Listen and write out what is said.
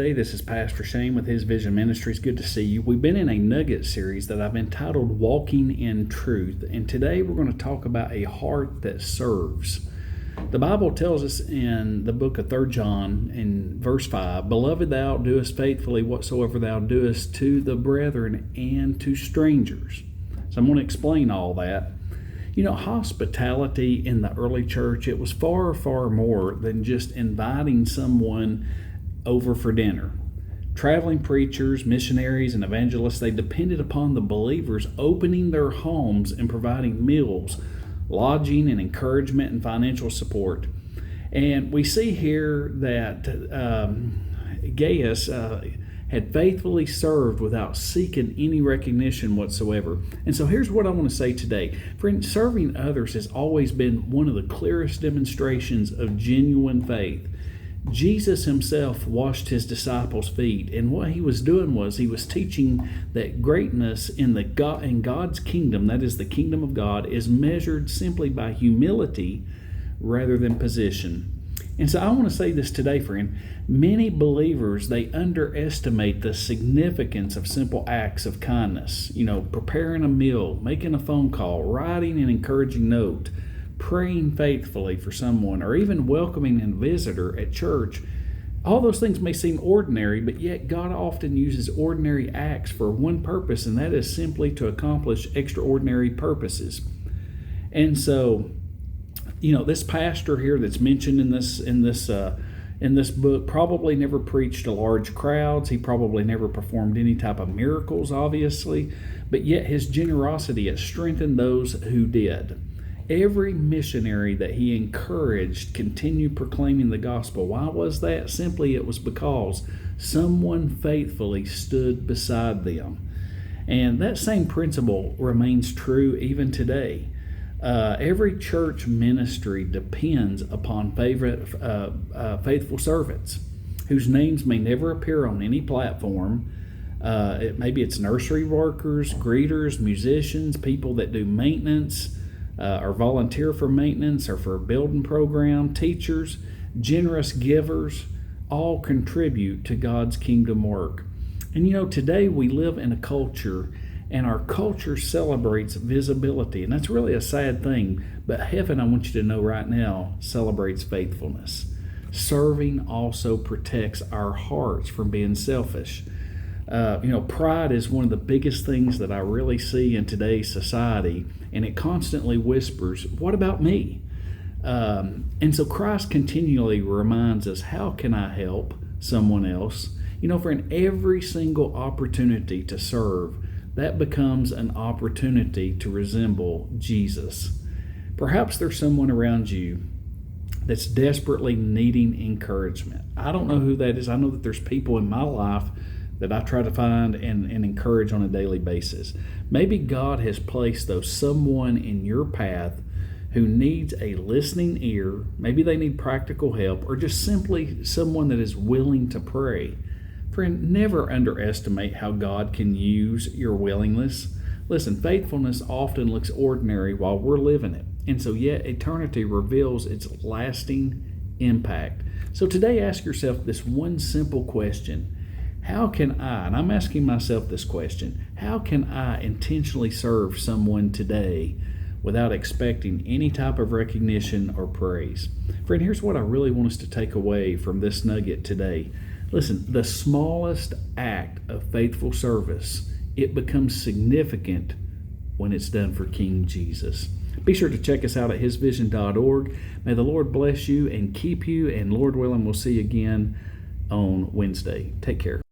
today. This is Pastor Shane with His Vision Ministries. Good to see you. We've been in a Nugget series that I've entitled Walking in Truth, and today we're going to talk about a heart that serves. The Bible tells us in the book of 3 John in verse 5, Beloved, thou doest faithfully whatsoever thou doest to the brethren and to strangers. So I'm going to explain all that. You know, hospitality in the early church, it was far, far more than just inviting someone over for dinner. Traveling preachers, missionaries, and evangelists, they depended upon the believers opening their homes and providing meals, lodging, and encouragement and financial support. And we see here that Gaius had faithfully served without seeking any recognition whatsoever. And so here's what I want to say today. Friend, serving others has always been one of the clearest demonstrations of genuine faith. Jesus himself washed his disciples' feet, and what he was doing was he was teaching that greatness in God's kingdom, that is the kingdom of God, is measured simply by humility rather than position. And so I want to say this today, friend. Many believers, they underestimate the significance of simple acts of kindness. You know, preparing a meal, making a phone call, writing an encouraging note, praying faithfully for someone, or even welcoming a visitor at church. All those things may seem ordinary, but yet God often uses ordinary acts for one purpose, and that is simply to accomplish extraordinary purposes. And so, you know, this pastor here that's mentioned in this book probably never preached to large crowds. He probably never performed any type of miracles, obviously, but yet his generosity has strengthened those who did. Every missionary that he encouraged continued proclaiming the gospel. Why was that? Simply it was because someone faithfully stood beside them. And that same principle remains true even today. Every church ministry depends upon faithful servants whose names may never appear on any platform. Maybe it's nursery workers, greeters, musicians, people that do maintenance or volunteer for maintenance or for a building program, teachers, generous givers, all contribute to God's kingdom work. And you know, today we live in a culture, and our culture celebrates visibility, and that's really a sad thing. But heaven, I want you to know right now, celebrates faithfulness. Serving also protects our hearts from being selfish. Pride is one of the biggest things that I really see in today's society, and it constantly whispers, what about me? And so Christ continually reminds us, how can I help someone else? You know, friend, every single opportunity to serve, that becomes an opportunity to resemble Jesus. Perhaps there's someone around you that's desperately needing encouragement. I don't know who that is. I know that there's people in my life that I try to find and encourage on a daily basis. Maybe God has placed someone in your path who needs a listening ear. Maybe they need practical help, or just simply someone that is willing to pray. Friend, never underestimate how God can use your willingness. Listen, faithfulness often looks ordinary while we're living it, and so yet eternity reveals its lasting impact. So today ask yourself this one simple question. How can I, and I'm asking myself this question, how can I intentionally serve someone today without expecting any type of recognition or praise? Friend, here's what I really want us to take away from this nugget today. Listen, the smallest act of faithful service, it becomes significant when it's done for King Jesus. Be sure to check us out at hisvision.org. May the Lord bless you and keep you, and Lord willing, we'll see you again on Wednesday. Take care.